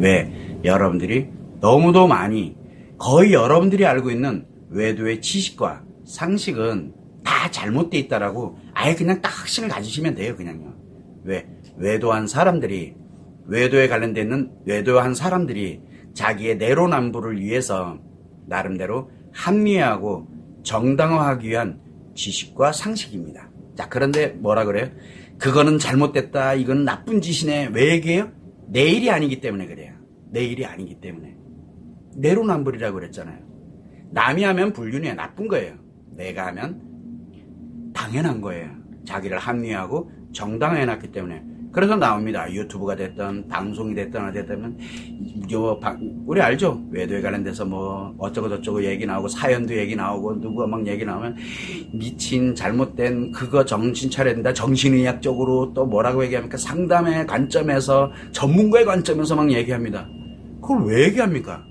왜? 여러분들이 너무도 많이 거의 여러분들이 알고 있는 외도의 지식과 상식은 다 잘못되어 있다라고 아예 그냥 딱 확신을 가지시면 돼요. 그냥요. 왜? 외도한 사람들이 외도에 관련되어 있는 외도한 사람들이 자기의 내로남불을 위해서 나름대로 합리화하고 정당화하기 위한 지식과 상식입니다. 자, 그런데 뭐라 그래요? 그거는 잘못됐다. 이건 나쁜 짓이네. 왜 얘기해요? 내 일이 아니기 때문에 그래요. 내 일이 아니기 때문에. 내로남불이라고 그랬잖아요. 남이 하면 불륜이에요. 나쁜 거예요. 내가 하면 당연한 거예요. 자기를 합리화하고 정당화해놨기 때문에. 그래서 나옵니다. 유튜브가 됐든 방송이 됐든 어쨌든 우리 알죠? 외도에 관련돼서 뭐 어쩌고 저쩌고 얘기 나오고 사연도 얘기 나오고 누구가 막 얘기 나오면 미친 잘못된 그거 정신 차려야 된다. 정신의학적으로 또 뭐라고 얘기합니까? 상담의 관점에서 전문가의 관점에서 막 얘기합니다. 그걸 왜 얘기합니까?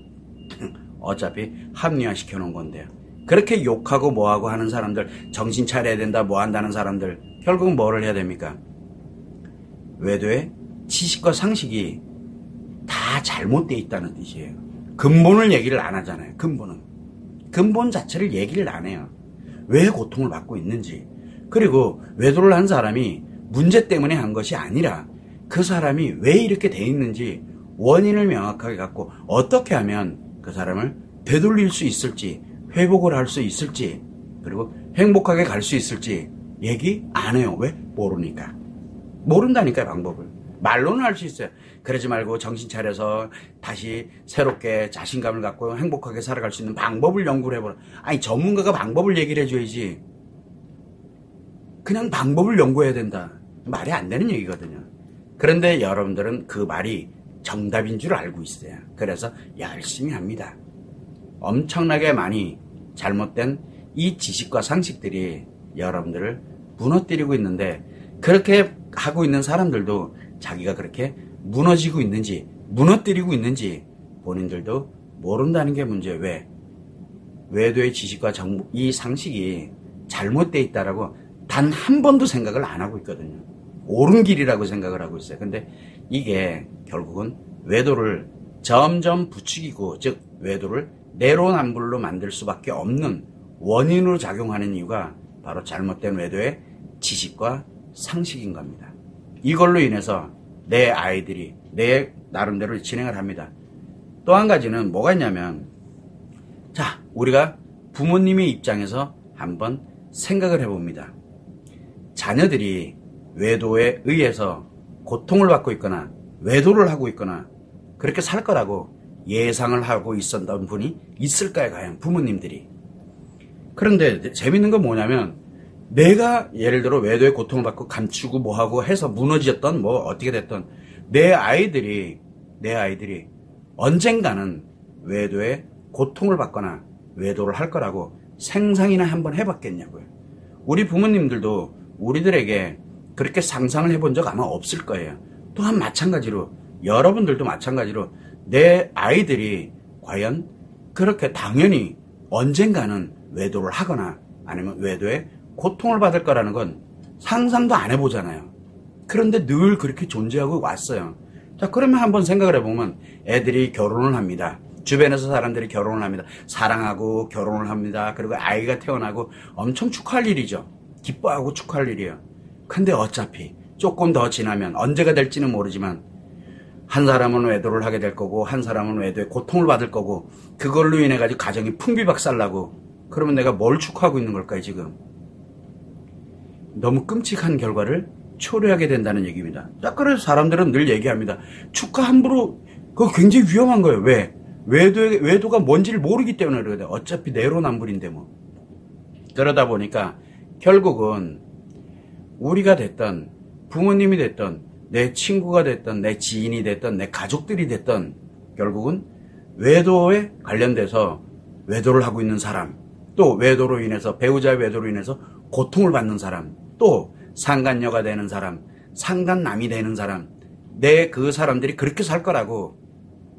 어차피 합리화시켜 놓은 건데요. 그렇게 욕하고 뭐하고 하는 사람들, 정신 차려야 된다 뭐 한다는 사람들 결국은 뭐를 해야 됩니까? 외도의 지식과 상식이 다 잘못되어 있다는 뜻이에요. 근본을 얘기를 안 하잖아요. 근본 자체를 얘기를 안 해요. 왜 고통을 받고 있는지, 그리고 외도를 한 사람이 문제 때문에 한 것이 아니라 그 사람이 왜 이렇게 돼 있는지 원인을 명확하게 갖고 어떻게 하면 그 사람을 되돌릴 수 있을지, 회복을 할 수 있을지, 그리고 행복하게 갈 수 있을지 얘기 안 해요. 왜? 모르니까. 모른다니까요, 방법을. 말로는 할 수 있어요. 그러지 말고 정신 차려서 다시 새롭게 자신감을 갖고 행복하게 살아갈 수 있는 방법을 연구를 해보라. 아니, 전문가가 방법을 얘기를 해줘야지. 그냥 방법을 연구해야 된다. 말이 안 되는 얘기거든요. 그런데 여러분들은 그 말이 정답인 줄 알고 있어요. 그래서 열심히 합니다. 엄청나게 많이 잘못된 이 지식과 상식들이 여러분들을 무너뜨리고 있는데, 그렇게 하고 있는 사람들도 자기가 그렇게 무너지고 있는지 무너뜨리고 있는지 본인들도 모른다는 게 문제예요. 왜? 외도의 지식과 이 상식이 잘못되어 있다라고 단 한 번도 생각을 안 하고 있거든요. 옳은 길이라고 생각을 하고 있어요. 근데 이게 결국은 외도를 점점 부추기고, 즉 외도를 내로남불로 만들 수밖에 없는 원인으로 작용하는 이유가 바로 잘못된 외도의 지식과 상식인 겁니다. 이걸로 인해서 내 아이들이 내 나름대로 진행을 합니다. 또 한 가지는 뭐가 있냐면, 자, 우리가 부모님의 입장에서 한번 생각을 해봅니다. 자녀들이 외도에 의해서 고통을 받고 있거나 외도를 하고 있거나 그렇게 살 거라고 예상을 하고 있었던 분이 있을까요, 과연 부모님들이? 그런데 재밌는 건 뭐냐면, 내가 예를 들어 외도의 고통을 받고 감추고 뭐하고 해서 무너졌던 뭐 어떻게 됐던 내 아이들이 언젠가는 외도의 고통을 받거나 외도를 할 거라고 상상이나 한번 해봤겠냐고요. 우리 부모님들도 우리들에게 그렇게 상상을 해본 적 아마 없을 거예요. 또한 마찬가지로 여러분들도 마찬가지로 내 아이들이 과연 그렇게 당연히 언젠가는 외도를 하거나 아니면 외도에 고통을 받을 거라는 건 상상도 안 해보잖아요. 그런데 늘 그렇게 존재하고 왔어요. 자, 그러면 한번 생각을 해보면 애들이 결혼을 합니다. 주변에서 사람들이 결혼을 합니다. 사랑하고 결혼을 합니다. 그리고 아이가 태어나고 엄청 축하할 일이죠. 기뻐하고 축하할 일이에요. 근데 어차피 조금 더 지나면 언제가 될지는 모르지만 한 사람은 외도를 하게 될 거고 한 사람은 외도에 고통을 받을 거고 그걸로 인해 가지고 가정이 풍비박살나고, 그러면 내가 뭘 축하하고 있는 걸까요, 지금? 너무 끔찍한 결과를 초래하게 된다는 얘기입니다. 자, 그래서 사람들은 늘 얘기합니다. 축하 함부로, 그거 굉장히 위험한 거예요. 왜? 외도가 뭔지를 모르기 때문에 그러거든요. 어차피 내로남불인데 뭐. 그러다 보니까 결국은 우리가 됐던, 부모님이 됐던, 내 친구가 됐던, 내 지인이 됐던, 내 가족들이 됐던, 결국은 외도에 관련돼서 외도를 하고 있는 사람, 또 외도로 인해서, 배우자의 외도로 인해서 고통을 받는 사람, 또 상간녀가 되는 사람, 상간남이 되는 사람, 그 사람들이 그렇게 살 거라고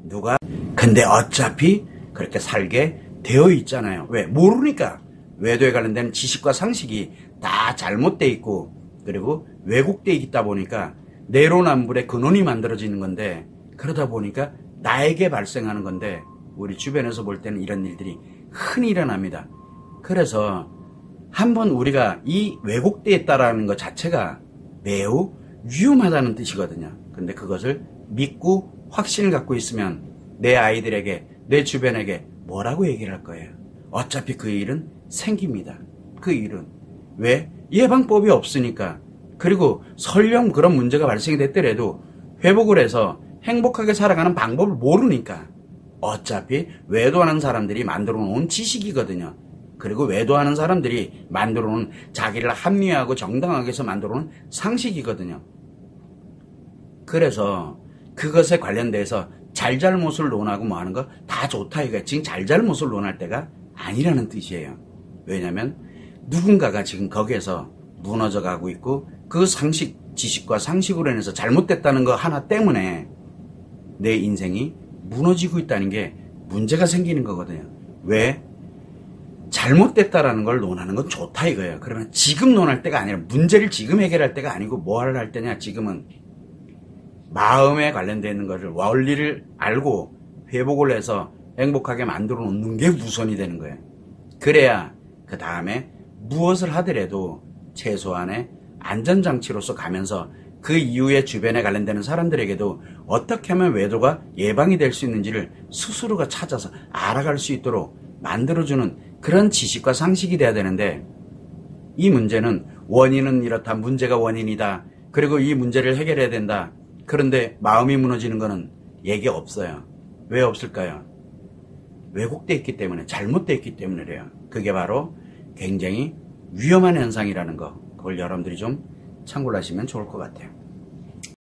누가, 근데 어차피 그렇게 살게 되어 있잖아요. 왜? 모르니까. 외도에 관련된 지식과 상식이 다 잘못되어 있고 그리고 왜곡되어 있다 보니까 내로남불의 근원이 만들어지는 건데, 그러다 보니까 나에게 발생하는 건데 우리 주변에서 볼 때는 이런 일들이 흔히 일어납니다. 그래서 한번 우리가 이 왜곡되어 있다라는 것 자체가 매우 위험하다는 뜻이거든요. 근데 그것을 믿고 확신을 갖고 있으면 내 아이들에게, 내 주변에게 뭐라고 얘기를 할 거예요? 어차피 그 일은 생깁니다. 그 일은. 왜? 예방법이 없으니까. 그리고 설령 그런 문제가 발생이 됐더라도 회복을 해서 행복하게 살아가는 방법을 모르니까. 어차피 외도하는 사람들이 만들어 놓은 지식이거든요. 그리고 외도하는 사람들이 만들어 놓은 자기를 합리화하고 정당하게 해서 만들어 놓은 상식이거든요. 그래서 그것에 관련돼서 잘잘못을 논하고 뭐 하는 거 다 좋다 이거야. 지금 잘잘못을 논할 때가 아니라는 뜻이에요. 왜냐면 누군가가 지금 거기에서 무너져 가고 있고 그 상식, 지식과 상식으로 인해서 잘못됐다는 거 하나 때문에 내 인생이 무너지고 있다는 게 문제가 생기는 거거든요. 왜? 잘못됐다라는 걸 논하는 건 좋다 이거예요. 그러면 지금 논할 때가 아니라 문제를 지금 해결할 때가 아니고 뭘 할 때냐. 지금은 마음에 관련되어 있는 것을 원리를 알고 회복을 해서 행복하게 만들어 놓는 게 우선이 되는 거예요. 그래야 그 다음에 무엇을 하더라도 최소한의 안전장치로서 가면서 그 이후에 주변에 관련되는 사람들에게도 어떻게 하면 외도가 예방이 될 수 있는지를 스스로가 찾아서 알아갈 수 있도록 만들어주는 그런 지식과 상식이 돼야 되는데, 이 문제는 원인은 이렇다, 문제가 원인이다, 그리고 이 문제를 해결해야 된다. 그런데 마음이 무너지는 거는 얘기 없어요. 왜 없을까요? 왜곡되어 있기 때문에, 잘못되어 있기 때문에 그래요. 그게 바로 굉장히 위험한 현상이라는 거, 그걸 여러분들이 좀 참고를 하시면 좋을 것 같아요.